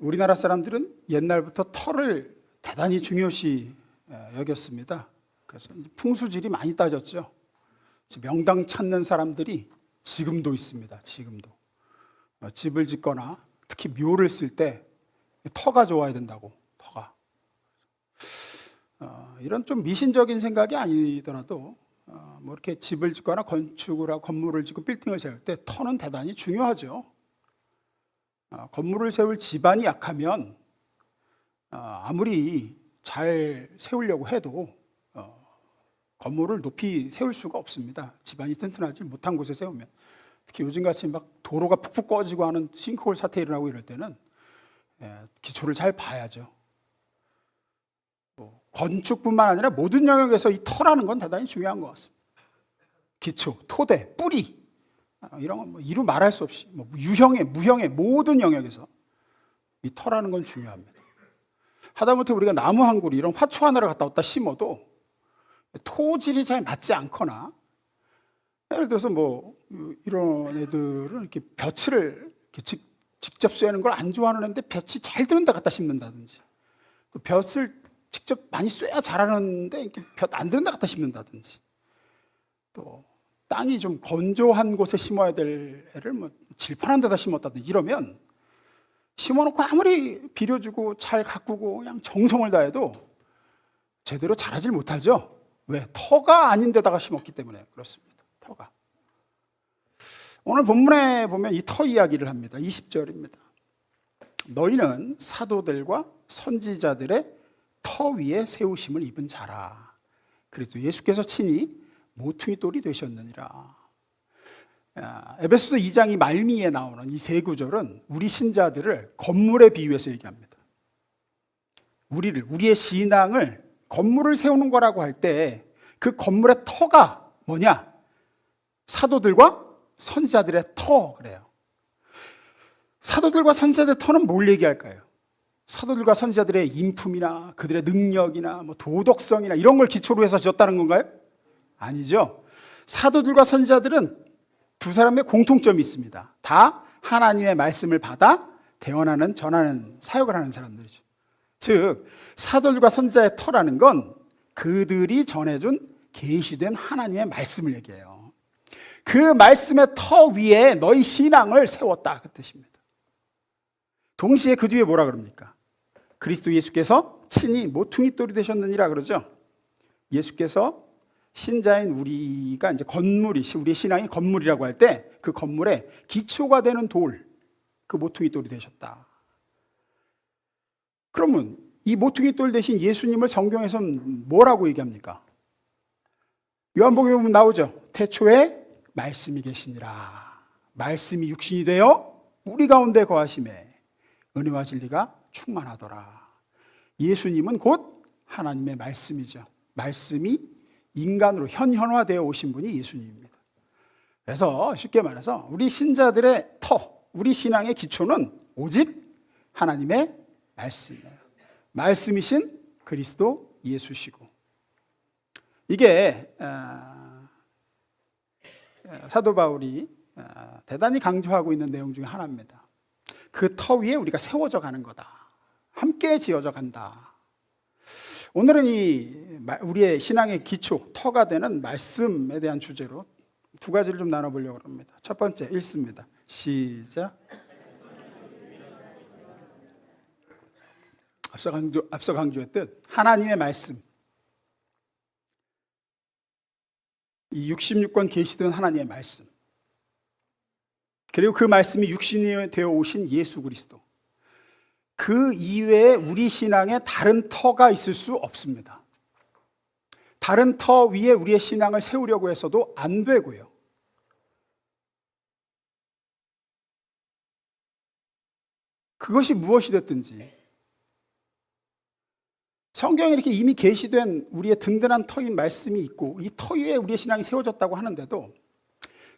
우리나라 사람들은 옛날부터 터를 대단히 중요시 여겼습니다. 그래서 풍수지리 많이 따졌죠. 명당 찾는 사람들이 지금도 있습니다. 지금도 집을 짓거나 특히 묘를 쓸 때 터가 좋아야 된다고. 터가 이런 좀 미신적인 생각이 아니더라도 뭐 이렇게 집을 짓거나 건축을 하고 건물을 짓고 빌딩을 세울 때 터는 대단히 중요하죠. 건물을 세울 지반이 약하면 아무리 잘 세우려고 해도 건물을 높이 세울 수가 없습니다. 지반이 튼튼하지 못한 곳에 세우면. 특히 요즘같이 막 도로가 푹푹 꺼지고 하는 싱크홀 사태 일어나고 이럴 때는 기초를 잘 봐야죠. 건축뿐만 아니라 모든 영역에서 이 터라는 건 대단히 중요한 것 같습니다. 기초, 토대, 뿌리 이런 건 뭐 이루 말할 수 없이 유형의, 무형의 모든 영역에서 이 터라는 건 중요합니다. 하다못해 우리가 나무 한 그루 이런 화초 하나를 갖다 갖다 심어도 토질이 잘 맞지 않거나, 예를 들어서 뭐 이런 애들은 이렇게 볕을 이렇게 직접 쐬는 걸 안 좋아하는 애인데 볕이 잘 드는 데 갖다 심는다든지, 또 볕을 직접 많이 쐬야 잘하는데 볕 안 드는 데 갖다 심는다든지, 또 땅이 좀 건조한 곳에 심어야 될 애를 뭐 질펀한 데다 심었다든지 이러면 심어놓고 아무리 비료주고 잘 가꾸고 그냥 정성을 다해도 제대로 자라질 못하죠. 왜? 터가 아닌 데다가 심었기 때문에 그렇습니다. 터가. 오늘 본문에 보면 이 터 이야기를 합니다. 20절입니다. 너희는 사도들과 선지자들의 터 위에 세우심을 입은 자라. 그래서 예수께서 친히 모퉁이 돌이 되셨느니라. 에베소서 2장 이 말미에 나오는 이 세 구절은 우리 신자들을 건물에 비유해서 얘기합니다. 우리의 신앙을 건물을 세우는 거라고 할 때 그 건물의 터가 뭐냐? 사도들과 선지자들의 터 그래요. 사도들과 선지자들의 터는 뭘 얘기할까요? 사도들과 선지자들의 인품이나 그들의 능력이나 뭐 도덕성이나 이런 걸 기초로 해서 지었다는 건가요? 아니죠. 사도들과 선지자들은 두 사람의 공통점이 있습니다. 다 하나님의 말씀을 받아 대언하는, 전하는, 사역을 하는 사람들이죠. 즉 사도들과 선지자의 터라는 건 그들이 전해준 계시된 하나님의 말씀을 얘기해요. 그 말씀의 터 위에 너희 신앙을 세웠다 그 뜻입니다. 동시에 그 뒤에 뭐라 그럽니까? 그리스도 예수께서 친히 모퉁이 돌이 되셨느니라 그러죠. 예수께서 신자인 우리가 이제 건물이, 우리의 신앙이 건물이라고 할 때 그 건물에 기초가 되는 돌, 그 모퉁이 돌이 되셨다. 그러면 이 모퉁이 돌 대신 예수님을 성경에서는 뭐라고 얘기합니까? 요한복음에 보면 나오죠. 태초에 말씀이 계시니라. 말씀이 육신이 되어 우리 가운데 거하심에 은혜와 진리가 충만하더라. 예수님은 곧 하나님의 말씀이죠. 말씀이 인간으로 현현화되어 오신 분이 예수님입니다. 그래서 쉽게 말해서 우리 신자들의 터, 우리 신앙의 기초는 오직 하나님의 말씀이에요. 말씀이신 그리스도 예수시고, 이게 사도 바울이 대단히 강조하고 있는 내용 중에 하나입니다. 그 터 위에 우리가 세워져 가는 거다. 함께 지어져 간다. 오늘은 우리의 신앙의 기초, 터가 되는 말씀에 대한 주제로 두 가지를 좀 나눠보려고 합니다. 첫 번째, 읽습니다. 시작. 앞서 강조했듯 하나님의 말씀, 이 66권 계시된 하나님의 말씀, 그리고 그 말씀이 육신이 되어 오신 예수 그리스도, 그 이외에 우리 신앙에 다른 터가 있을 수 없습니다. 다른 터 위에 우리의 신앙을 세우려고 해서도 안 되고요. 그것이 무엇이 됐든지 성경에 이렇게 이미 계시된 우리의 든든한 터인 말씀이 있고 이 터 위에 우리의 신앙이 세워졌다고 하는데도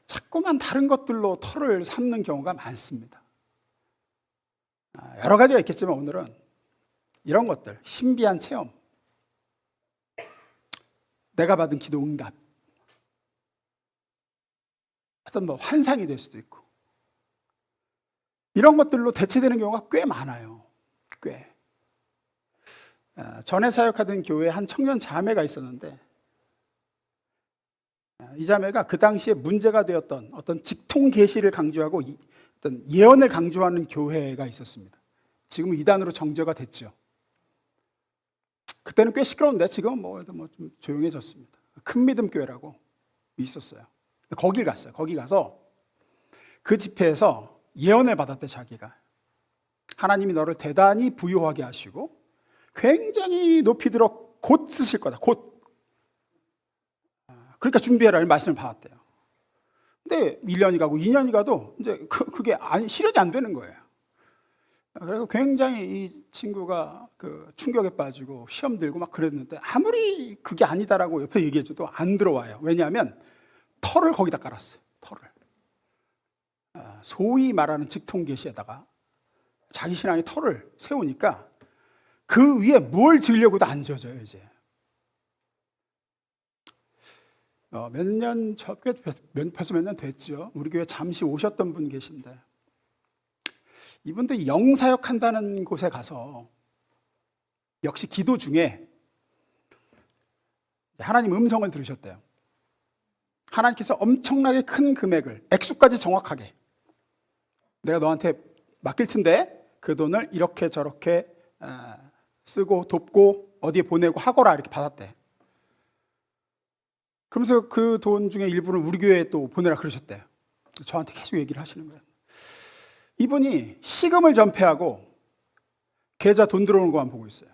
자꾸만 다른 것들로 터를 삼는 경우가 많습니다. 여러 가지가 있겠지만 오늘은 이런 것들, 신비한 체험, 내가 받은 기도 응답, 어떤 환상이 될 수도 있고 이런 것들로 대체되는 경우가 꽤 많아요. 꽤. 전에 사역하던 교회에 한 청년 자매가 있었는데, 이 자매가 그 당시에 문제가 되었던 어떤 직통 계시를 강조하고 어떤 예언을 강조하는 교회가 있었습니다. 지금은 이단으로 정죄가 됐죠. 그때는 꽤 시끄러운데 지금은 좀 조용해졌습니다. 큰 믿음 교회라고 있었어요. 거기 갔어요. 거기 가서 그 집회에서 예언을 받았대. 자기가 하나님이 너를 대단히 부유하게 하시고 굉장히 높이 들어 곧 쓰실 거다. 곧. 그러니까 준비해라. 말씀을 받았대요. 근데 1년이 가고 2년이 가도 이제 그게 실현이 안 되는 거예요. 그래서 굉장히 이 친구가 충격에 빠지고 시험 들고 막 그랬는데 아무리 그게 아니다라고 옆에 얘기해줘도 안 들어와요. 왜냐하면 털을 거기다 깔았어요. 털을. 소위 말하는 직통계시에다가 자기 신앙의 털을 세우니까 그 위에 뭘 지으려고도 안 지어져요. 이제 벌써 몇 년 됐죠. 우리 교회 잠시 오셨던 분 계신데, 이분들이 영사역한다는 곳에 가서 역시 기도 중에 하나님 음성을 들으셨대요. 하나님께서 엄청나게 큰 금액을, 액수까지 정확하게, 내가 너한테 맡길 텐데 그 돈을 이렇게 저렇게 쓰고 돕고 어디에 보내고 하거라, 이렇게 받았대. 그러면서 그 돈 중에 일부를 우리 교회에 또 보내라 그러셨대요. 저한테 계속 얘기를 하시는 거예요. 이분이 시금을 전폐하고 계좌 돈 들어오는 것만 보고 있어요.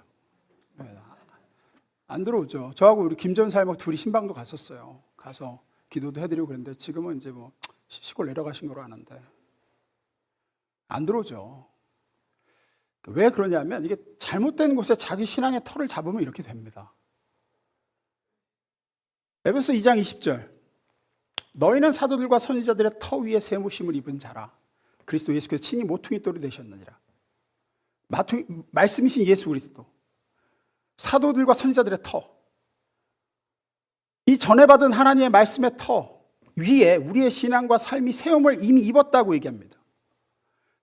안 들어오죠. 저하고 우리 김전 사님하고 둘이 신방도 갔었어요. 가서 기도도 해드리고 그랬는데 지금은 이제 시골 내려가신 거로 아는데 안 들어오죠. 왜 그러냐면 이게 잘못된 곳에 자기 신앙의 털을 잡으면 이렇게 됩니다. 에베소 2장 20절, 너희는 사도들과 선지자들의 터 위에 세무심을 입은 자라. 그리스도 예수께서 친히 모퉁이 돌이 되셨느니라. 말씀이신 예수 그리스도, 사도들과 선지자들의 터, 이 전해받은 하나님의 말씀의 터 위에 우리의 신앙과 삶이 세움을 이미 입었다고 얘기합니다.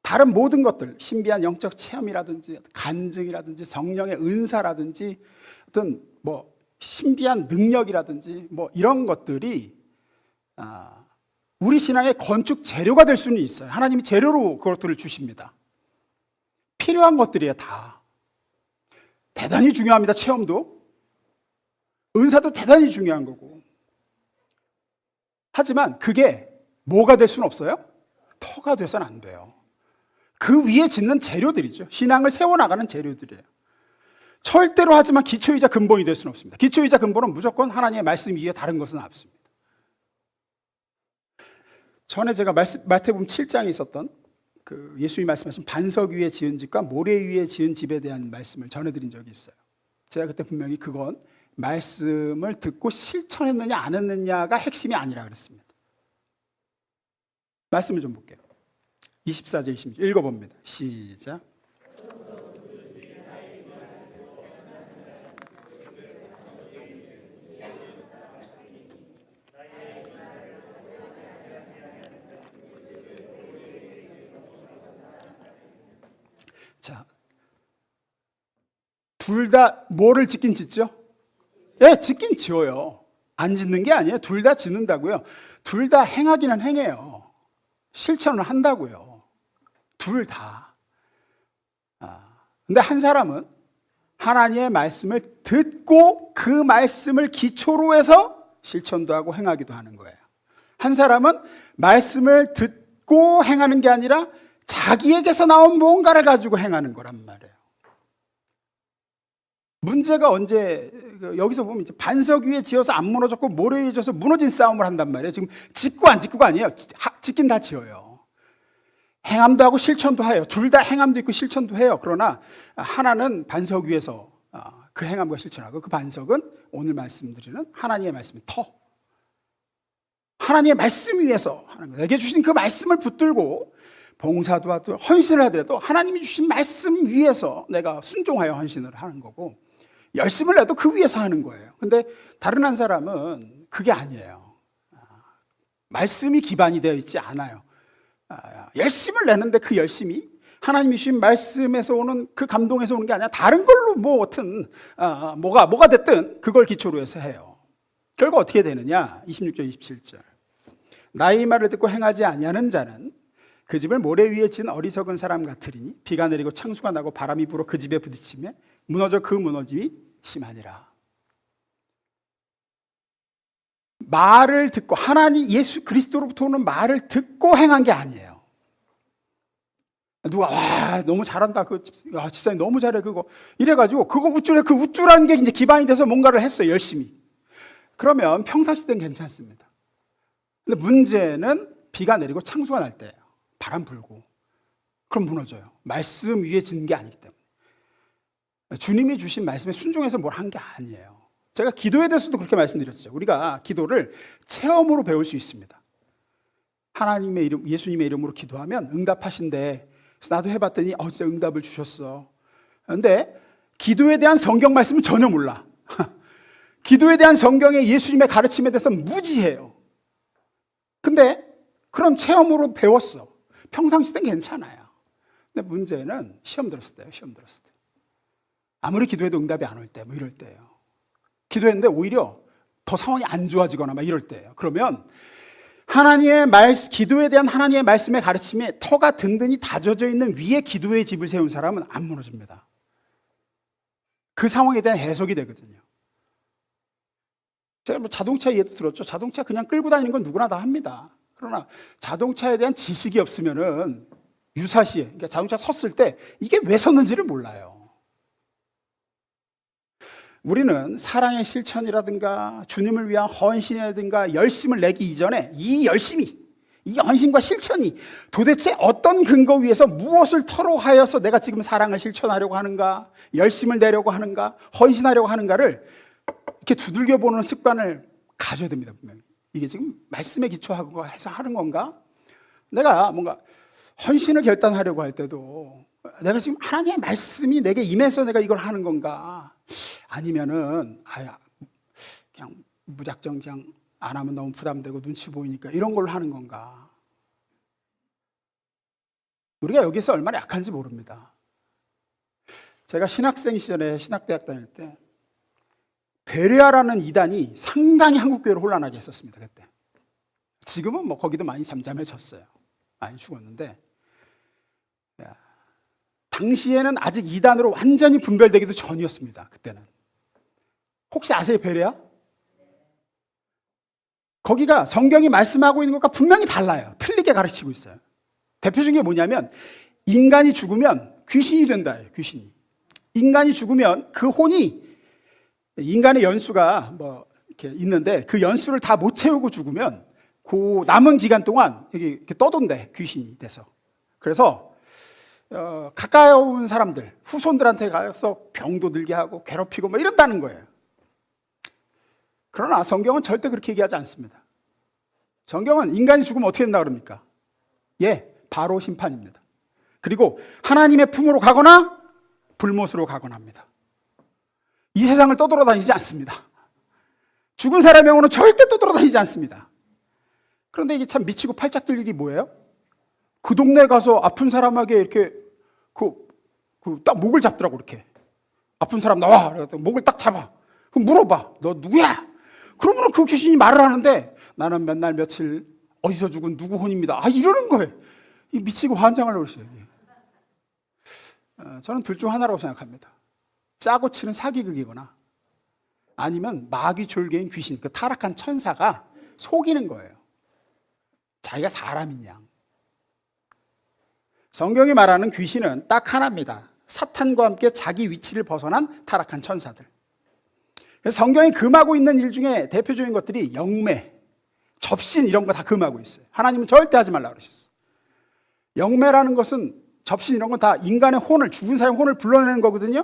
다른 모든 것들, 신비한 영적 체험이라든지 간증이라든지 성령의 은사라든지 어떤 신비한 능력이라든지 이런 것들이 우리 신앙의 건축 재료가 될 수는 있어요. 하나님이 재료로 그것들을 주십니다. 필요한 것들이에요. 다 대단히 중요합니다. 체험도, 은사도 대단히 중요한 거고. 하지만 그게 뭐가 될 수는 없어요? 터가 돼서는 안 돼요. 그 위에 짓는 재료들이죠. 신앙을 세워나가는 재료들이에요. 절대로 하지만 기초이자 근본이 될 수는 없습니다. 기초이자 근본은 무조건 하나님의 말씀 위에 다른 것은 없습니다. 전에 제가 마태복음 7장에 있었던 예수님이 말씀하신 반석 위에 지은 집과 모래 위에 지은 집에 대한 말씀을 전해드린 적이 있어요. 제가 그때 분명히 그건 말씀을 듣고 실천했느냐 안 했느냐가 핵심이 아니라 그랬습니다. 말씀을 좀 볼게요. 24절 26절 읽어봅니다. 시작. 자, 둘 다 뭐를 짓긴 짓죠? 예, 짓긴 지어요. 안 짓는 게 아니에요. 둘 다 짓는다고요. 둘 다 행하기는 행해요. 실천을 한다고요. 둘 다. 근데 한 사람은 하나님의 말씀을 듣고 그 말씀을 기초로 해서 실천도 하고 행하기도 하는 거예요. 한 사람은 말씀을 듣고 행하는 게 아니라 자기에게서 나온 뭔가를 가지고 행하는 거란 말이에요. 문제가 언제, 여기서 보면 이제 반석 위에 지어서 안 무너졌고 모래 위에 지어서 무너진 싸움을 한단 말이에요. 지금 짓고 안 짓고가 아니에요. 짓긴 다 지어요. 행함도 하고 실천도 해요. 둘 다 행함도 있고 실천도 해요. 그러나 하나는 반석 위에서 그 행함과 실천하고, 그 반석은 오늘 말씀드리는 하나님의 말씀의 터. 하나님의 말씀 위에서 하는 거예요. 내게 주신 그 말씀을 붙들고 봉사도 하고 헌신을 하더라도 하나님이 주신 말씀 위에서 내가 순종하여 헌신을 하는 거고, 열심을 내도 그 위에서 하는 거예요. 근데 다른 한 사람은 그게 아니에요. 말씀이 기반이 되어 있지 않아요. 열심을 내는데 그 열심이 하나님이 주신 말씀에서 오는 그 감동에서 오는 게 아니라 다른 걸로 뭐 어떤 뭐가 됐든 그걸 기초로 해서 해요. 결과 어떻게 되느냐? 26절 27절. 나의 말을 듣고 행하지 아니하는 자는 그 집을 모래 위에 지은 어리석은 사람 같으리니 비가 내리고 창수가 나고 바람이 불어 그 집에 부딪히며 무너져 그 무너짐이 심하니라. 말을 듣고 하나님 예수 그리스도로부터 오는 말을 듣고 행한 게 아니에요. 누가 와 너무 잘한다 집사님 너무 잘해 그거 이래가지고 그거 우쭐해 그 우쭐한 게 이제 기반이 돼서 뭔가를 했어요 열심히. 그러면 평상시 때는 괜찮습니다. 근데 문제는 비가 내리고 창수가 날 때예요. 바람 불고 그럼 무너져요. 말씀 위에 짓는 게 아니기 때문에. 주님이 주신 말씀에 순종해서 뭘 한 게 아니에요. 제가 기도에 대해서도 그렇게 말씀드렸죠. 우리가 기도를 체험으로 배울 수 있습니다. 하나님의 이름, 예수님의 이름으로 기도하면 응답하신대. 그래서 나도 해봤더니 진짜 응답을 주셨어. 그런데 기도에 대한 성경 말씀은 전혀 몰라. 기도에 대한 성경의 예수님의 가르침에 대해서 무지해요. 근데 그런 체험으로 배웠어. 평상시 땐 괜찮아요. 근데 문제는 시험 들었을 때예요. 시험 들었을 때. 아무리 기도해도 응답이 안 올 때, 뭐 이럴 때예요. 기도했는데 오히려 더 상황이 안 좋아지거나 막 이럴 때예요. 그러면 하나님의 기도에 대한 하나님의 말씀의 가르침에 터가 든든히 다져져 있는 위에 기도의 집을 세운 사람은 안 무너집니다. 그 상황에 대한 해석이 되거든요. 제가 뭐 자동차 예도 들었죠. 자동차 그냥 끌고 다니는 건 누구나 다 합니다. 그러나 자동차에 대한 지식이 없으면은 유사시에, 그러니까 자동차 섰을 때 이게 왜 섰는지를 몰라요. 우리는 사랑의 실천이라든가 주님을 위한 헌신이라든가 열심을 내기 이전에 이 열심이, 이 헌신과 실천이 도대체 어떤 근거 위에서 무엇을 토로하여서 내가 지금 사랑을 실천하려고 하는가, 열심을 내려고 하는가, 헌신하려고 하는가를 이렇게 두들겨 보는 습관을 가져야 됩니다. 분명히. 이게 지금 말씀에 기초하고 해서 하는 건가? 내가 뭔가 헌신을 결단하려고 할 때도 내가 지금 하나님의 말씀이 내게 임해서 내가 이걸 하는 건가? 아니면은 그냥 무작정 그냥 안 하면 너무 부담되고 눈치 보이니까 이런 걸로 하는 건가? 우리가 여기서 얼마나 약한지 모릅니다. 제가 신학생 시절에 신학대학 다닐 때 베레아라는 이단이 상당히 한국교회를 혼란하게 했었습니다. 그때. 지금은 뭐 거기도 많이 잠잠해졌어요. 많이 죽었는데 당시에는 아직 이단으로 완전히 분별되기도 전이었습니다. 그때는. 혹시 아세요, 베레아? 거기가 성경이 말씀하고 있는 것과 분명히 달라요. 틀리게 가르치고 있어요. 대표적인 게 뭐냐면 인간이 죽으면 귀신이 된다. 귀신이. 인간이 죽으면 그 혼이 인간의 연수가 뭐 이렇게 있는데 그 연수를 다 못 채우고 죽으면 그 남은 기간 동안 이렇게 떠돈대. 귀신이 돼서. 그래서 가까운 사람들, 후손들한테 가서 병도 들게 하고 괴롭히고 뭐 이런다는 거예요. 그러나 성경은 절대 그렇게 얘기하지 않습니다. 성경은 인간이 죽으면 어떻게 된다 그럽니까? 바로 심판입니다. 그리고 하나님의 품으로 가거나 불못으로 가거나 합니다. 이 세상을 떠돌아다니지 않습니다. 죽은 사람의 영혼은 절대 떠돌아다니지 않습니다. 그런데 이게 참 미치고 팔짝 들 일이 뭐예요? 그 동네 가서 아픈 사람에게 이렇게 딱 목을 잡더라고. 이렇게 아픈 사람 나와. 목을 딱 잡아. 그럼 물어봐. 너 누구야? 그러면 그 귀신이 말을 하는데 나는 몇 날 며칠 어디서 죽은 누구 혼입니다. 이러는 거예요. 이 미치고 환장을 놓으셔요. 저는 둘 중 하나라고 생각합니다. 짜고 치는 사기극이거나 아니면 마귀 졸개인 귀신, 그 타락한 천사가 속이는 거예요. 자기가 사람인 양. 성경이 말하는 귀신은 딱 하나입니다. 사탄과 함께 자기 위치를 벗어난 타락한 천사들. 그래서 성경이 금하고 있는 일 중에 대표적인 것들이 영매, 접신 이런 거 다 금하고 있어요. 하나님은 절대 하지 말라 그러셨어요. 영매라는 것은 접신 이런 건 다 인간의 혼을, 죽은 사람의 혼을 불러내는 거거든요.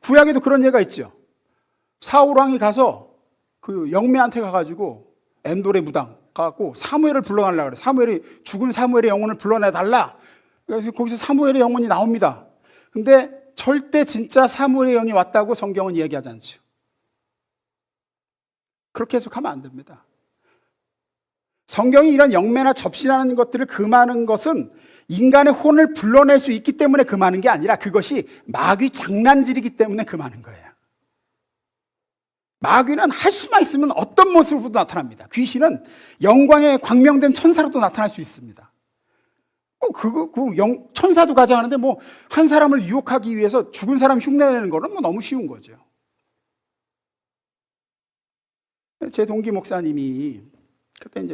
구약에도 그런 예가 있죠. 사울왕이 가서 그 영매한테 가가지고 엔돌의 무당 가갖고 사무엘을 불러달라 그래. 죽은 사무엘의 영혼을 불러내달라. 그래서 거기서 사무엘의 영혼이 나옵니다. 근데 절대 진짜 사무엘의 영이 왔다고 성경은 이야기하지 않죠. 그렇게 해석하면 안 됩니다. 성경이 이런 영매나 접신하는 것들을 금하는 것은 인간의 혼을 불러낼 수 있기 때문에 금하는 게 아니라 그것이 마귀 장난질이기 때문에 금하는 거예요. 마귀는 할 수만 있으면 어떤 모습으로도 나타납니다. 귀신은 영광에 광명된 천사로도 나타날 수 있습니다. 천사도 가장하는데 한 사람을 유혹하기 위해서 죽은 사람 흉내내는 거는 너무 쉬운 거죠. 제 동기 목사님이 그때 이제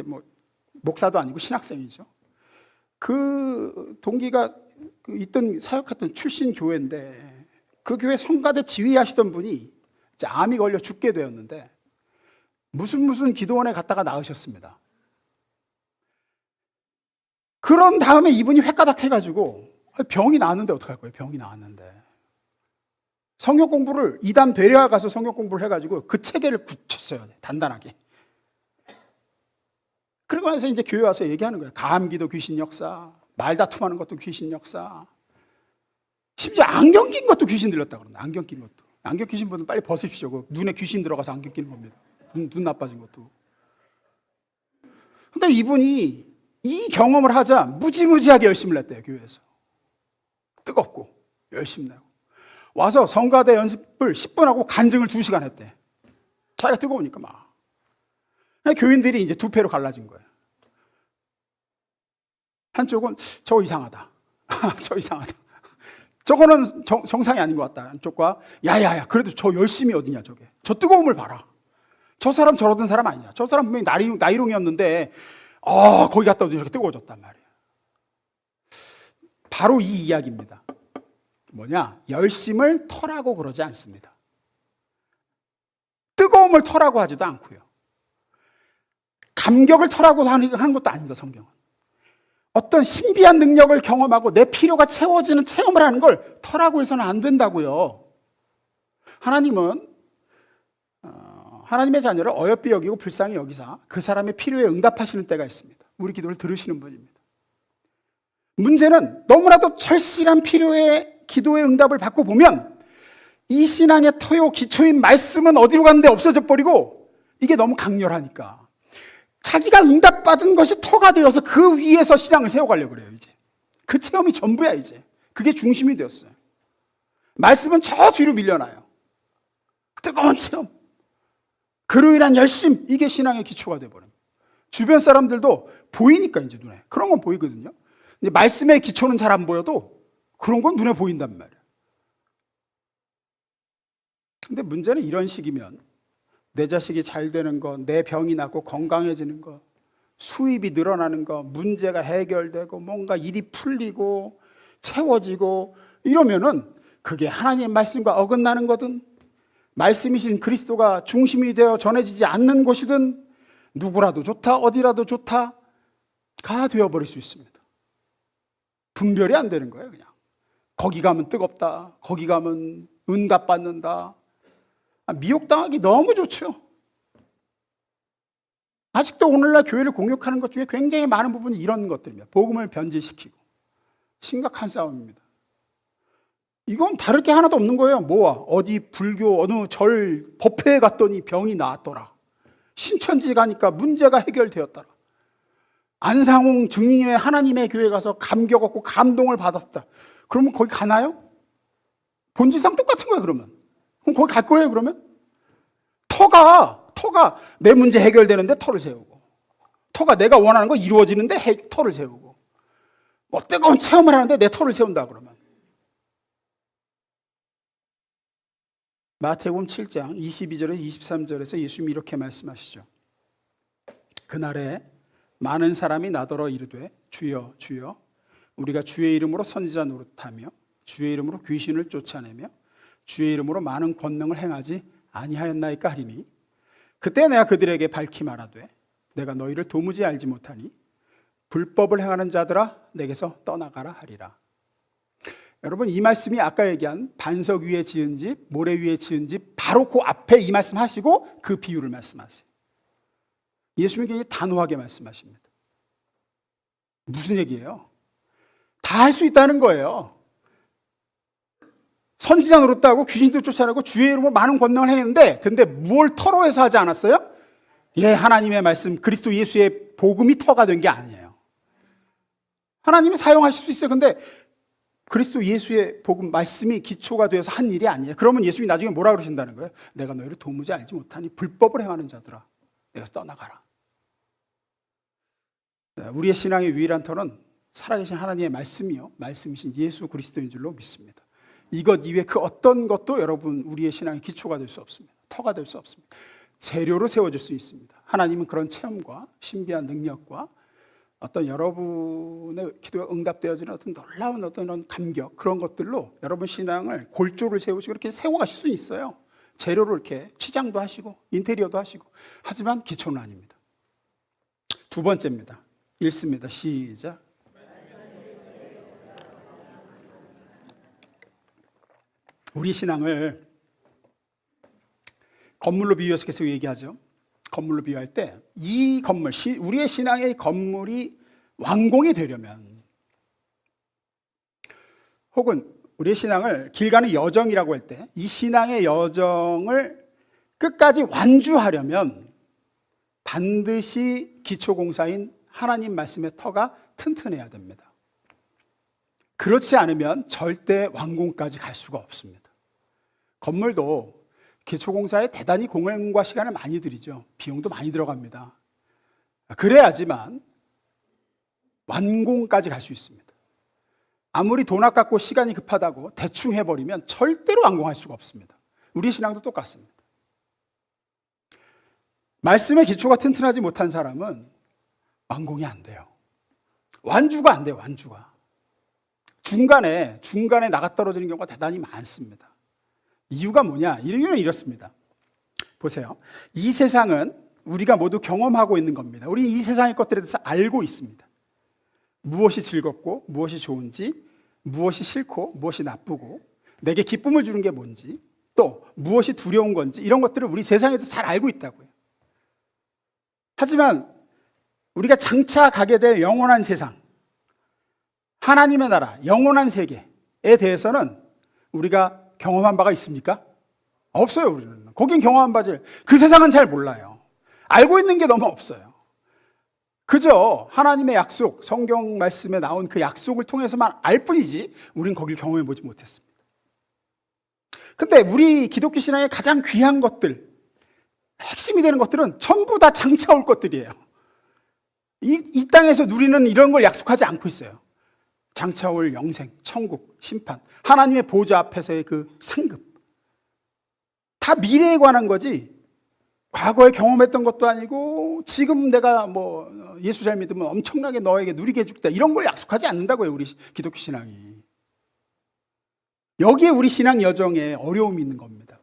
목사도 아니고 신학생이죠. 그 동기가 있던 사역했던 출신 교회인데 그 교회 성가대 지휘하시던 분이 이제 암이 걸려 죽게 되었는데 무슨 기도원에 갔다가 나으셨습니다. 그런 다음에 이분이 횟가닥 해가지고 병이 나았는데 어떡할 거예요? 병이 나았는데 성경 공부를 이단 베레아 가서 성경 공부를 해가지고 그 체계를 굳혔어요. 단단하게. 그러고 나서 이제 교회 와서 얘기하는 거예요. 감기도 귀신 역사, 말다툼하는 것도 귀신 역사, 심지어 안경 낀 것도 귀신 들렸다 그러는데 안경 낀 것도. 안경 끼신 분은 빨리 벗으십시오. 눈에 귀신 들어가서 안경 끼는 겁니다. 눈 나빠진 것도. 근데 이분이 이 경험을 하자 무지무지하게 열심을 냈대요. 교회에서. 뜨겁고 열심히 내고. 와서 성가대 연습을 10분 하고 간증을 2시간 했대. 자기가 뜨거우니까 막. 교인들이 이제 두 패로 갈라진 거예요. 한쪽은 저 이상하다. 저 이상하다. 저거는 정상이 아닌 것 같다. 한쪽과 야야야 그래도 저 열심히 어디냐 저게. 저 뜨거움을 봐라. 저 사람 저러던 사람 아니냐. 저 사람 분명히 나이롱이었는데 거기 갔다 오더니 이렇게 뜨거워졌단 말이에요. 바로 이 이야기입니다. 뭐냐? 열심을 털라고 그러지 않습니다. 뜨거움을 털라고 하지도 않고요. 감격을 털라고 하는 것도 아닙니다. 성경은. 어떤 신비한 능력을 경험하고 내 필요가 채워지는 체험을 하는 걸 털라고 해서는 안 된다고요. 하나님은 하나님의 자녀를 어여삐 여기고 불쌍히 여기사 그 사람의 필요에 응답하시는 때가 있습니다. 우리 기도를 들으시는 분입니다. 문제는 너무나도 절실한 필요의 기도의 응답을 받고 보면 이 신앙의 터요 기초인 말씀은 어디로 갔는데 없어져 버리고 이게 너무 강렬하니까 자기가 응답받은 것이 터가 되어서 그 위에서 신앙을 세워가려고 그래요. 이제 그 체험이 전부야. 이제 그게 중심이 되었어요. 말씀은 저 뒤로 밀려나요. 뜨거운 체험, 그로 인한 열심, 이게 신앙의 기초가 되어버립니다. 주변 사람들도 보이니까 이제 눈에 그런 건 보이거든요. 근데 말씀의 기초는 잘 안 보여도 그런 건 눈에 보인단 말이에요. 근데 문제는 이런 식이면 내 자식이 잘 되는 거, 내 병이 낫고 건강해지는 거, 수입이 늘어나는 거, 문제가 해결되고 뭔가 일이 풀리고 채워지고 이러면은 그게 하나님의 말씀과 어긋나는 거든 말씀이신 그리스도가 중심이 되어 전해지지 않는 곳이든 누구라도 좋다, 어디라도 좋다가 되어버릴 수 있습니다. 분별이 안 되는 거예요. 그냥 거기 가면 뜨겁다, 거기 가면 응답받는다. 미혹당하기 너무 좋죠. 아직도 오늘날 교회를 공격하는 것 중에 굉장히 많은 부분이 이런 것들입니다. 복음을 변질시키고 심각한 싸움입니다. 이건 다를 게 하나도 없는 거예요. 어디 불교 어느 절 법회에 갔더니 병이 나았더라. 신천지 가니까 문제가 해결되었더라. 안상홍 증인의 하나님의 교회 가서 감격 얻고 감동을 받았다. 그러면 거기 가나요? 본질상 똑같은 거예요. 그럼 거기 갈 거예요. 그러면 터가 내 문제 해결되는데 터를 세우고, 터가 내가 원하는 거 이루어지는데 터를 세우고, 뜨거운 체험을 하는데 내 터를 세운다 그러면. 마태복음 7장 22절에서 23절에서 예수님이 이렇게 말씀하시죠. 그날에 많은 사람이 나더러 이르되 주여 주여 우리가 주의 이름으로 선지자 노릇하며 주의 이름으로 귀신을 쫓아내며 주의 이름으로 많은 권능을 행하지 아니하였나이까 하리니 그때 내가 그들에게 밝히 말하되 내가 너희를 도무지 알지 못하니 불법을 행하는 자들아 내게서 떠나가라 하리라. 여러분 이 말씀이 아까 얘기한 반석 위에 지은 집, 모래 위에 지은 집 바로 그 앞에 이 말씀 하시고 그 비유를 말씀하세요. 예수님이 굉장히 단호하게 말씀하십니다. 무슨 얘기예요? 다 할 수 있다는 거예요. 선지자 노릇도 하고 귀신도 쫓아내고 주의 이름으로 많은 권능을 행했는데 근데 뭘 터로 해서 하지 않았어요? 하나님의 말씀, 그리스도 예수의 복음이 터가 된 게 아니에요. 하나님이 사용하실 수 있어요. 근데 그리스도 예수의 복음, 말씀이 기초가 되어서 한 일이 아니에요. 그러면 예수님이 나중에 뭐라 그러신다는 거예요? 내가 너희를 도무지 알지 못하니 불법을 행하는 자들아, 내가 떠나가라. 우리의 신앙의 유일한 터는 살아계신 하나님의 말씀이요, 말씀이신 예수 그리스도인 줄로 믿습니다. 이것 이외에 그 어떤 것도 여러분 우리의 신앙의 기초가 될 수 없습니다. 터가 될 수 없습니다. 재료로 세워질 수 있습니다. 하나님은 그런 체험과 신비한 능력과 어떤 여러분의 기도가 응답되어지는 어떤 놀라운 어떤 감격, 그런 것들로 여러분 신앙을 골조를 세우시고 이렇게 세워가실 수 있어요. 재료로 이렇게 치장도 하시고 인테리어도 하시고. 하지만 기초는 아닙니다. 두 번째입니다. 읽습니다. 시작. 우리 신앙을 건물로 비유해서 계속 얘기하죠. 건물로 비유할 때 이 건물, 우리의 신앙의 건물이 완공이 되려면, 혹은 우리의 신앙을 길 가는 여정이라고 할 때 이 신앙의 여정을 끝까지 완주하려면 반드시 기초공사인 하나님 말씀의 터가 튼튼해야 됩니다. 그렇지 않으면 절대 완공까지 갈 수가 없습니다. 건물도 기초공사에 대단히 공헌과 시간을 많이 들이죠. 비용도 많이 들어갑니다. 그래야지만 완공까지 갈 수 있습니다. 아무리 돈 아깝고 시간이 급하다고 대충 해버리면 절대로 완공할 수가 없습니다. 우리 신앙도 똑같습니다. 말씀의 기초가 튼튼하지 못한 사람은 완공이 안 돼요. 완주가 안 돼요. 완주가. 중간에 나가 떨어지는 경우가 대단히 많습니다. 이유가 뭐냐? 이유는 이렇습니다. 보세요. 이 세상은 우리가 모두 경험하고 있는 겁니다. 우리 이 세상의 것들에 대해서 알고 있습니다. 무엇이 즐겁고 무엇이 좋은지, 무엇이 싫고 무엇이 나쁘고, 내게 기쁨을 주는 게 뭔지, 또 무엇이 두려운 건지, 이런 것들을 우리 세상에 대해서 잘 알고 있다고요. 하지만 우리가 장차 가게 될 영원한 세상, 하나님의 나라, 영원한 세계에 대해서는 우리가 경험한 바가 있습니까? 없어요. 우리는 거긴 경험한 바지, 그 세상은 잘 몰라요. 알고 있는 게 너무 없어요. 그저 하나님의 약속, 성경 말씀에 나온 그 약속을 통해서만 알 뿐이지 우리는 거길 경험해 보지 못했습니다. 근데 우리 기독교 신앙의 가장 귀한 것들, 핵심이 되는 것들은 전부 다 장차 올 것들이에요. 이 땅에서 누리는 이런 걸 약속하지 않고 있어요. 장차 올 영생, 천국, 심판, 하나님의 보좌 앞에서의 그 상급, 다 미래에 관한 거지 과거에 경험했던 것도 아니고 지금 내가 예수 잘 믿으면 엄청나게 너에게 누리게 해주겠다, 이런 걸 약속하지 않는다고요. 우리 기독교 신앙이. 여기에 우리 신앙 여정에 어려움이 있는 겁니다.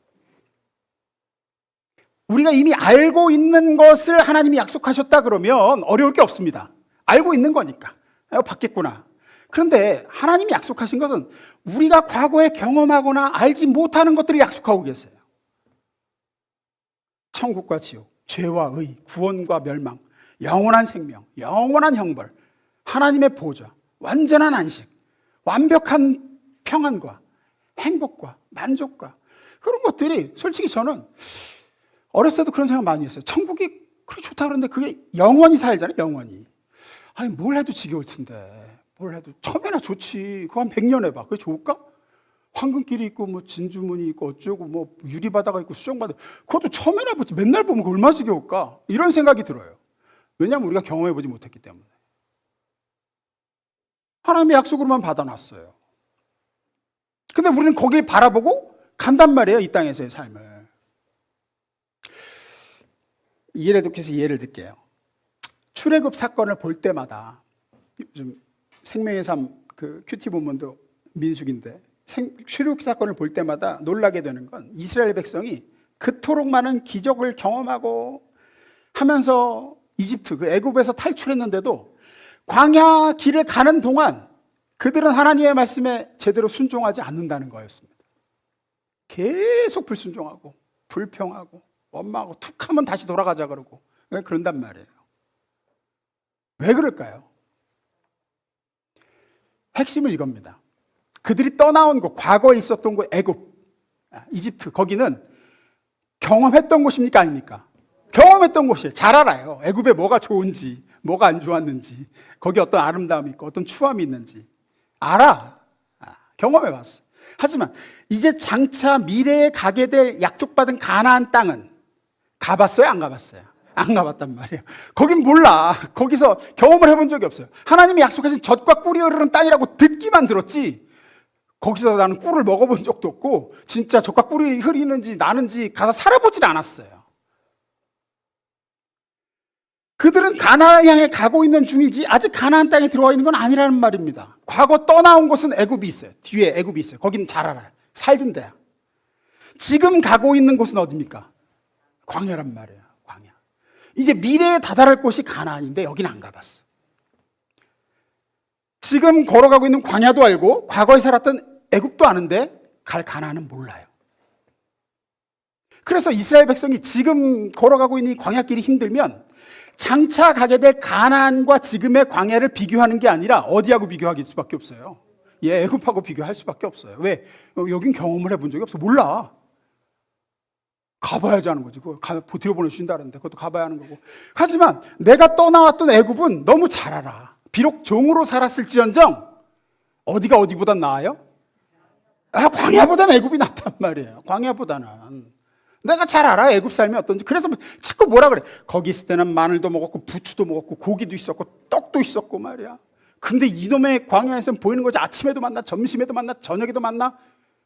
우리가 이미 알고 있는 것을 하나님이 약속하셨다 그러면 어려울 게 없습니다. 알고 있는 거니까 받겠구나. 그런데 하나님이 약속하신 것은 우리가 과거에 경험하거나 알지 못하는 것들을 약속하고 계세요. 천국과 지옥, 죄와 의, 구원과 멸망, 영원한 생명, 영원한 형벌, 하나님의 보좌, 완전한 안식, 완벽한 평안과 행복과 만족과, 그런 것들이 솔직히 저는 어렸을 때도 그런 생각 많이 했어요. 천국이 그렇게 좋다 그러는데 그게 영원히 살잖아요. 영원히. 아니 뭘 해도 지겨울 텐데, 뭘 해도 처음에나 좋지. 그거 한 100년 해봐. 그게 좋을까? 황금길이 있고 진주문이 있고 어쩌고 유리바다가 있고 수정바다, 그것도 처음에나 보지. 맨날 보면 그거 얼마나 지겨울까? 이런 생각이 들어요. 왜냐하면 우리가 경험해보지 못했기 때문에. 하나님의 약속으로만 받아놨어요. 근데 우리는 거길 바라보고 간단 말이에요. 이 땅에서의 삶을. 예를 들게요. 출애굽 사건을 볼 때마다, 요즘 생명의 삶 그 큐티 본문도 민숙인데, 출애굽 사건을 볼 때마다 놀라게 되는 건 이스라엘 백성이 그토록 많은 기적을 경험하고 하면서 이집트, 그 애굽에서 탈출했는데도 광야 길을 가는 동안 그들은 하나님의 말씀에 제대로 순종하지 않는다는 거였습니다. 계속 불순종하고 불평하고 원망하고 툭하면 다시 돌아가자 그러고 그런단 말이에요. 왜 그럴까요? 핵심은 이겁니다. 그들이 떠나온 곳, 과거에 있었던 곳, 애굽, 이집트, 거기는 경험했던 곳입니까? 아닙니까? 경험했던 곳이에요. 잘 알아요. 애굽에 뭐가 좋은지, 뭐가 안 좋았는지, 거기 어떤 아름다움이 있고 어떤 추함이 있는지 알아. 경험해봤어. 하지만 이제 장차 미래에 가게 될 약속받은 가나안 땅은 가봤어요? 안 가봤어요? 안 가봤단 말이에요. 거긴 몰라. 거기서 경험을 해본 적이 없어요. 하나님이 약속하신 젖과 꿀이 흐르는 땅이라고 듣기만 들었지, 거기서 나는 꿀을 먹어본 적도 없고 진짜 젖과 꿀이 흐르는지 나는지 가서 살아보질 않았어요. 그들은 가나안 향해 가고 있는 중이지 아직 가나안 땅에 들어와 있는 건 아니라는 말입니다. 과거 떠나온 곳은 애굽이 있어요. 뒤에 애굽이 있어요. 거기는 잘 알아요. 살던 데야. 지금 가고 있는 곳은 어디입니까? 광야란 말이에요. 광야. 이제 미래에 다다를 곳이 가나안인데 여기는 안 가봤어. 지금 걸어가고 있는 광야도 알고 과거에 살았던 애굽도 아는데 갈 가나안은 몰라요. 그래서 이스라엘 백성이 지금 걸어가고 있는 이 광야길이 힘들면 장차 가게 될 가나안과 지금의 광야를 비교하는 게 아니라 어디하고 비교할 수밖에 없어요. 애굽하고 비교할 수밖에 없어요. 왜? 여긴 경험을 해본 적이 없어. 몰라. 가봐야지 하는 거지. 그거 들여보내주신다는데 그것도 가봐야 하는 거고. 하지만 내가 떠나왔던 애굽은 너무 잘 알아. 비록 종으로 살았을지언정 어디가 어디보단 나아요? 광야보다는 애굽이 낫단 말이에요. 광야보다는. 내가 잘 알아. 애굽 삶이 어떤지. 그래서 자꾸 뭐라 그래. 거기 있을 때는 마늘도 먹었고 부추도 먹었고 고기도 있었고 떡도 있었고 말이야. 근데 이놈의 광야에서는 보이는 거지. 아침에도 만나, 점심에도 만나, 저녁에도 만나.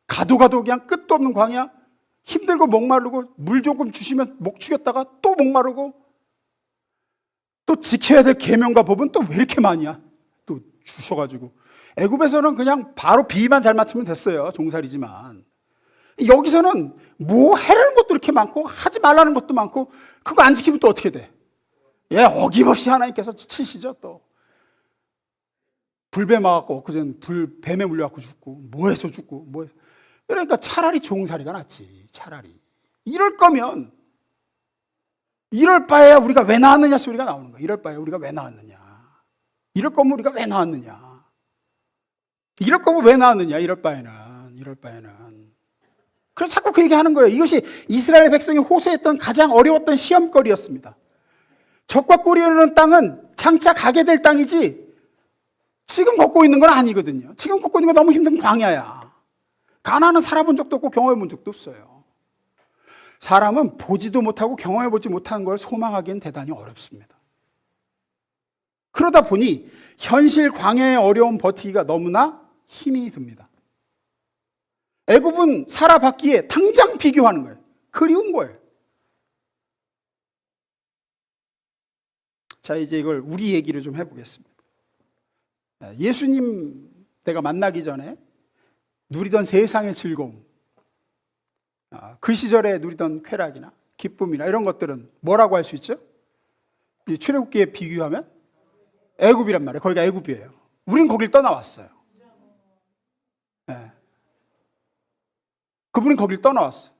가도 그냥 끝도 없는 광야. 힘들고 목마르고 물 조금 주시면 목 죽였다가 또 목마르고 또 지켜야 될 계명과 법은 또 왜 이렇게 많이야? 또 주셔가지고. 애굽에서는 그냥 바로 비위만 잘 맞추면 됐어요. 종살이지만. 여기서는 뭐 해라는 것도 이렇게 많고 하지 말라는 것도 많고 그거 안 지키면 또 어떻게 돼? 어김없이 하나님께서 치시죠. 또 불뱀 와갖고 그전 뱀에 물려갖고 죽고 뭐해서 죽고 뭐. 그러니까 차라리 종살이가 낫지. 차라리 이럴 거면 이럴 바에야 우리가 왜 나왔느냐 소리가 나오는 거야. 이럴 바에야 우리가 왜 나왔느냐. 이럴 거면 우리가 왜 나왔느냐. 이럴 거면 왜 나왔느냐. 이럴 바에는 그래서 자꾸 그 얘기하는 거예요. 이것이 이스라엘 백성이 호소했던 가장 어려웠던 시험거리였습니다. 젖과 꿀이 흐르는 땅은 장차 가게 될 땅이지 지금 걷고 있는 건 아니거든요. 지금 걷고 있는 건 너무 힘든 광야야. 가나안은 살아본 적도 없고 경험해본 적도 없어요. 사람은 보지도 못하고 경험해보지 못한 걸 소망하기엔 대단히 어렵습니다. 그러다 보니 현실 광야의 어려움 버티기가 너무나 힘이 듭니다. 애굽은 살아봤기에 당장 비교하는 거예요. 그리운 거예요. 자, 이제 이걸 우리 얘기를 좀 해보겠습니다. 예수님 내가 만나기 전에 누리던 세상의 즐거움, 그 시절에 누리던 쾌락이나 기쁨이나 이런 것들은 뭐라고 할 수 있죠? 이 출애굽기에 비교하면 애굽이란 말이에요. 거기가 애굽이에요. 우린 거길 떠나왔어요. 그분은 거길 떠나왔어요.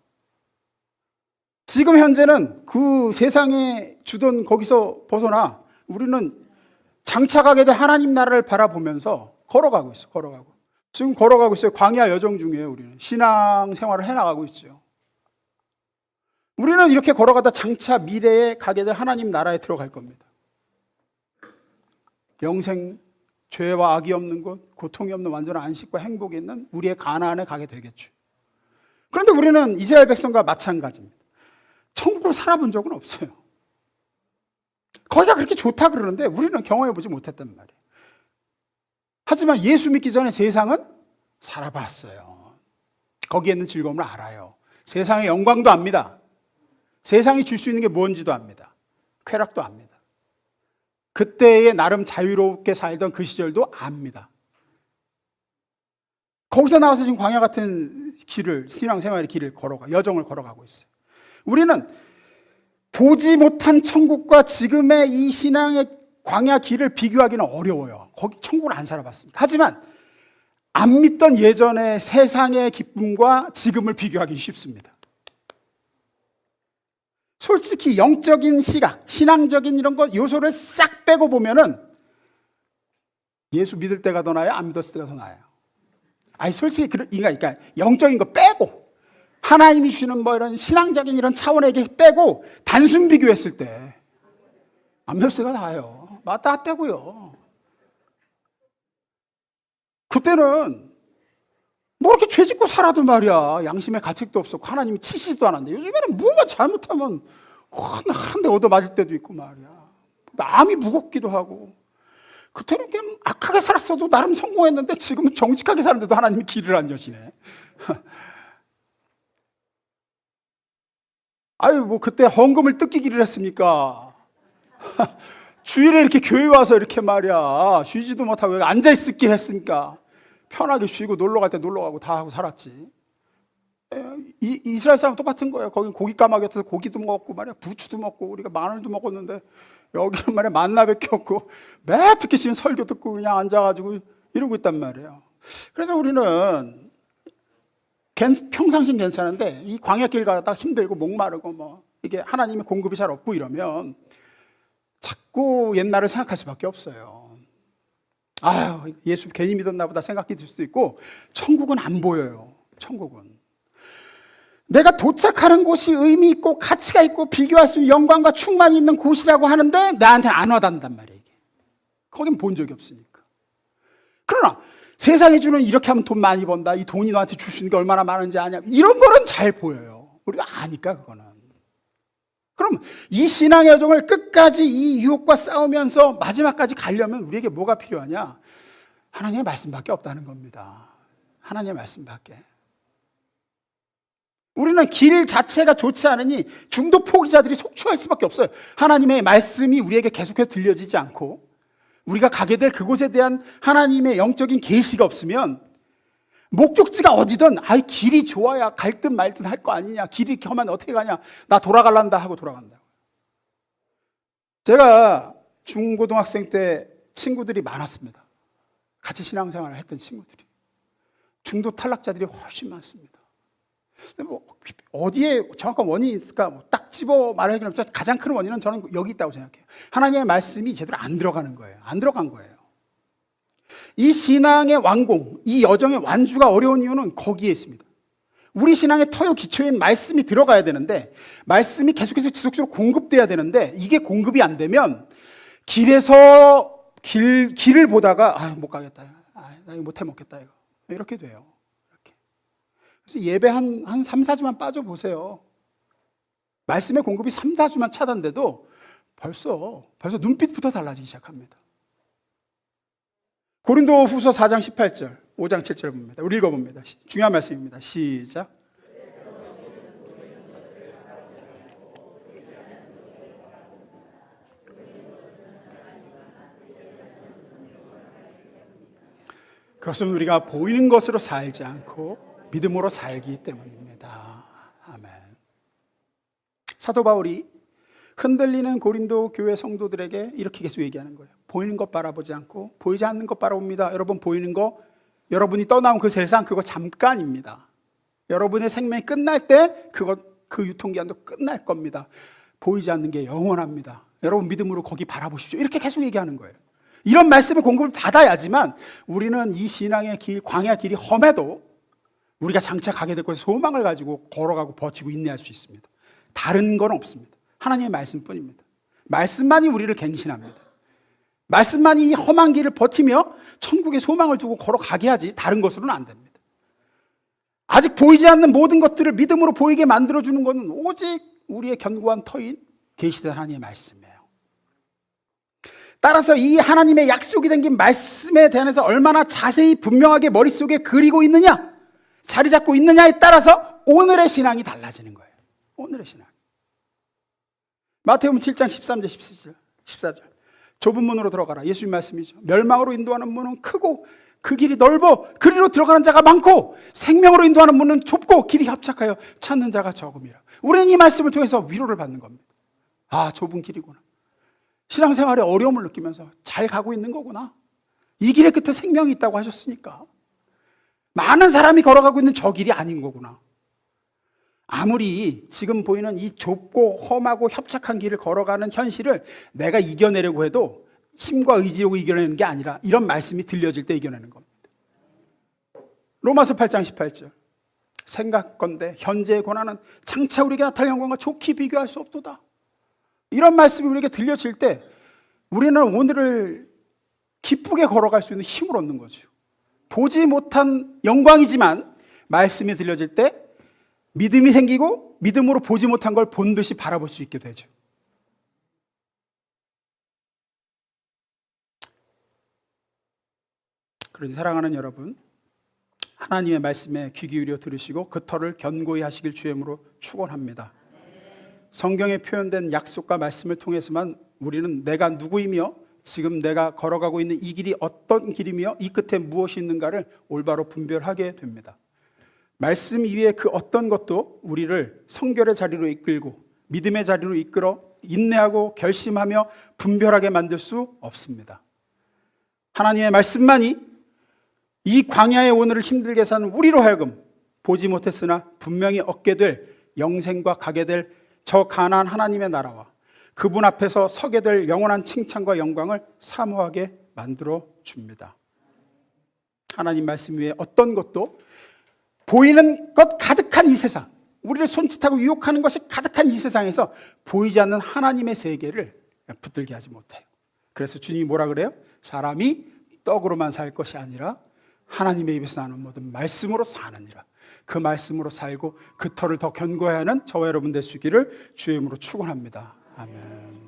지금 현재는 그 세상에 주던 거기서 벗어나 우리는 장차 가게 될 하나님 나라를 바라보면서 걸어가고 있어요. 지금 걸어가고 있어요. 광야 여정 중이에요. 우리는 신앙 생활을 해나가고 있죠. 우리는 이렇게 걸어가다 장차 미래에 가게 될 하나님 나라에 들어갈 겁니다. 영생, 죄와 악이 없는 곳, 고통이 없는 완전한 안식과 행복이 있는 우리의 가나안에 가게 되겠죠. 그런데 우리는 이스라엘 백성과 마찬가지입니다. 천국을 살아본 적은 없어요. 거기가 그렇게 좋다 그러는데 우리는 경험해보지 못했단 말이에요. 하지만 예수 믿기 전에 세상은 살아봤어요. 거기에 있는 즐거움을 알아요. 세상의 영광도 압니다. 세상이 줄 수 있는 게 뭔지도 압니다. 쾌락도 압니다. 그때의 나름 자유롭게 살던 그 시절도 압니다. 거기서 나와서 지금 광야 같은 길을, 신앙생활의 길을 여정을 걸어가고 있어요. 우리는 보지 못한 천국과 지금의 이 신앙의 광야 길을 비교하기는 어려워요. 거기 천국을 안 살아봤으니까. 하지만 안 믿던 예전의 세상의 기쁨과 지금을 비교하기 쉽습니다. 솔직히 영적인 시각, 신앙적인 이런 것 요소를 싹 빼고 보면은 예수 믿을 때가 더 나아요? 안 믿었을 때가 더 나아요? 아니 솔직히 그러니까 영적인 거 빼고 하나님이 주는 뭐 이런 신앙적인 이런 차원에게 빼고 단순 비교했을 때 안 몇 배가 나요. 맞다 떼고요. 그때는 뭐 이렇게 죄 짓고 살아도 말이야 양심의 가책도 없었고 하나님이 치시지도 않았는데, 요즘에는 뭐가 잘못하면 한 대 얻어 맞을 때도 있고 말이야. 마음이 무겁기도 하고. 그때는 그냥 악하게 살았어도 나름 성공했는데 지금은 정직하게 사는데도 하나님이 길을 안 여시네. 아유, 뭐 그때 헌금을 뜯기기를 했습니까? 주일에 이렇게 교회 와서 이렇게 말이야 쉬지도 못하고 앉아있었길 했습니까? 편하게 쉬고 놀러 갈 때 놀러 가고 다 하고 살았지. 이스라엘 사람 똑같은 거예요. 거기 고기 까마귀에서 고기도 먹고 말이야 부추도 먹고 우리가 마늘도 먹었는데, 여기는 말이야 만나밖에 없고 매 특히 지금 설교 듣고 그냥 앉아가지고 이러고 있단 말이에요. 그래서 우리는 평상시는 괜찮은데 이 광야길 가다 힘들고 목마르고 뭐 이게 하나님의 공급이 잘 없고 이러면 자꾸 옛날을 생각할 수밖에 없어요. 아유, 예수 괜히 믿었나 보다 생각이 들 수도 있고, 천국은 안 보여요. 천국은 내가 도착하는 곳이 의미 있고 가치가 있고 비교할 수 있는 영광과 충만이 있는 곳이라고 하는데 나한테는 안 와닿는단 말이에요. 이게. 거긴 본 적이 없으니까. 그러나 세상이 주는 이렇게 하면 돈 많이 번다, 이 돈이 너한테 줄 수 있는 게 얼마나 많은지 아냐, 이런 거는 잘 보여요. 우리가 아니까 그거는. 그럼 이 신앙의 여정을 끝까지 이 유혹과 싸우면서 마지막까지 가려면 우리에게 뭐가 필요하냐? 하나님의 말씀밖에 없다는 겁니다. 하나님의 말씀밖에. 우리는 길 자체가 좋지 않으니 중도 포기자들이 속초할 수밖에 없어요. 하나님의 말씀이 우리에게 계속해서 들려지지 않고 우리가 가게 될 그곳에 대한 하나님의 영적인 계시가 없으면, 목적지가 어디든 아이 길이 좋아야 갈 듯 말 듯 할 거 아니냐, 길이 이렇게 하면 어떻게 가냐, 나 돌아갈란다 하고 돌아간다. 제가 중고등학생 때 친구들이 많았습니다. 같이 신앙생활을 했던 친구들이. 중도 탈락자들이 훨씬 많습니다. 뭐 어디에 정확한 원인이 있을까, 뭐 딱 집어 말하기는 없지만 가장 큰 원인은 저는 여기 있다고 생각해요. 하나님의 말씀이 제대로 안 들어가는 거예요. 안 들어간 거예요. 이 신앙의 완공, 이 여정의 완주가 어려운 이유는 거기에 있습니다. 우리 신앙의 터요 기초인 말씀이 들어가야 되는데, 말씀이 계속해서 지속적으로 공급돼야 되는데, 이게 공급이 안 되면 길에서 길을 보다가 못 가겠다, 나 이거 못 해먹겠다, 이거 이렇게 돼요. 이렇게. 그래서 예배 한 3, 4주만 빠져보세요. 말씀의 공급이 3, 4주만 차단돼도 벌써 눈빛부터 달라지기 시작합니다. 고린도 후서 4장 18절, 5장 7절 봅니다. 우리 읽어봅니다. 중요한 말씀입니다. 시작. 그것은 우리가 보이는 것으로 살지 않고 믿음으로 살기 때문입니다. 아멘. 사도 바울이 흔들리는 고린도 교회 성도들에게 이렇게 계속 얘기하는 거예요. 보이는 것 바라보지 않고 보이지 않는 것 바라봅니다. 여러분, 보이는 거, 여러분이 떠나온 그 세상, 그거 잠깐입니다. 여러분의 생명이 끝날 때 그 유통기한도 끝날 겁니다. 보이지 않는 게 영원합니다. 여러분 믿음으로 거기 바라보십시오. 이렇게 계속 얘기하는 거예요. 이런 말씀의 공급을 받아야지만 우리는 이 신앙의 길, 광야 길이 험해도 우리가 장차 가게 될 곳에 소망을 가지고 걸어가고 버티고 인내할 수 있습니다. 다른 건 없습니다. 하나님의 말씀뿐입니다. 말씀만이 우리를 갱신합니다. 말씀만이 이 험한 길을 버티며 천국의 소망을 두고 걸어가게 하지 다른 것으로는 안 됩니다. 아직 보이지 않는 모든 것들을 믿음으로 보이게 만들어주는 것은 오직 우리의 견고한 터인 계시된 하나님의 말씀이에요. 따라서 이 하나님의 약속이 담긴 말씀에 대해서 얼마나 자세히 분명하게 머릿속에 그리고 있느냐, 자리 잡고 있느냐에 따라서 오늘의 신앙이 달라지는 거예요. 오늘의 신앙. 마태복음 7장 13절 14절. 좁은 문으로 들어가라. 예수님 말씀이죠. 멸망으로 인도하는 문은 크고 그 길이 넓어 그리로 들어가는 자가 많고, 생명으로 인도하는 문은 좁고 길이 협착하여 찾는 자가 적음이라. 우리는 이 말씀을 통해서 위로를 받는 겁니다. 아, 좁은 길이구나. 신앙생활에 어려움을 느끼면서 잘 가고 있는 거구나. 이 길의 끝에 생명이 있다고 하셨으니까 많은 사람이 걸어가고 있는 저 길이 아닌 거구나. 아무리 지금 보이는 이 좁고 험하고 협착한 길을 걸어가는 현실을 내가 이겨내려고 해도 힘과 의지로 이겨내는 게 아니라 이런 말씀이 들려질 때 이겨내는 겁니다. 로마서 8장 18절. 생각건대 현재의 고난은 장차 우리에게 나타날 영광과 좋게 비교할 수 없도다. 이런 말씀이 우리에게 들려질 때 우리는 오늘을 기쁘게 걸어갈 수 있는 힘을 얻는 거죠. 보지 못한 영광이지만 말씀이 들려질 때 믿음이 생기고 믿음으로 보지 못한 걸 본 듯이 바라볼 수 있게 되죠. 그러니 사랑하는 여러분, 하나님의 말씀에 귀 기울여 들으시고 그 터를 견고히 하시길 주임으로 축원합니다. 성경에 표현된 약속과 말씀을 통해서만 우리는 내가 누구이며 지금 내가 걸어가고 있는 이 길이 어떤 길이며 이 끝에 무엇이 있는가를 올바로 분별하게 됩니다. 말씀 이외에 그 어떤 것도 우리를 성결의 자리로 이끌고 믿음의 자리로 이끌어 인내하고 결심하며 분별하게 만들 수 없습니다. 하나님의 말씀만이 이 광야의 오늘을 힘들게 사는 우리로 하여금 보지 못했으나 분명히 얻게 될 영생과 가게 될 저 가나안 하나님의 나라와 그분 앞에서 서게 될 영원한 칭찬과 영광을 사모하게 만들어 줍니다. 하나님 말씀 위에 어떤 것도 보이는 것 가득한 이 세상, 우리를 손짓하고 유혹하는 것이 가득한 이 세상에서 보이지 않는 하나님의 세계를 붙들게 하지 못해요. 그래서 주님이 뭐라 그래요? 사람이 떡으로만 살 것이 아니라 하나님의 입에서 나는 모든 말씀으로 사느니라. 그 말씀으로 살고 그 터를 더 견고히 하는 저와 여러분 될 수 있기를 주의 이름으로 축원합니다. 아멘.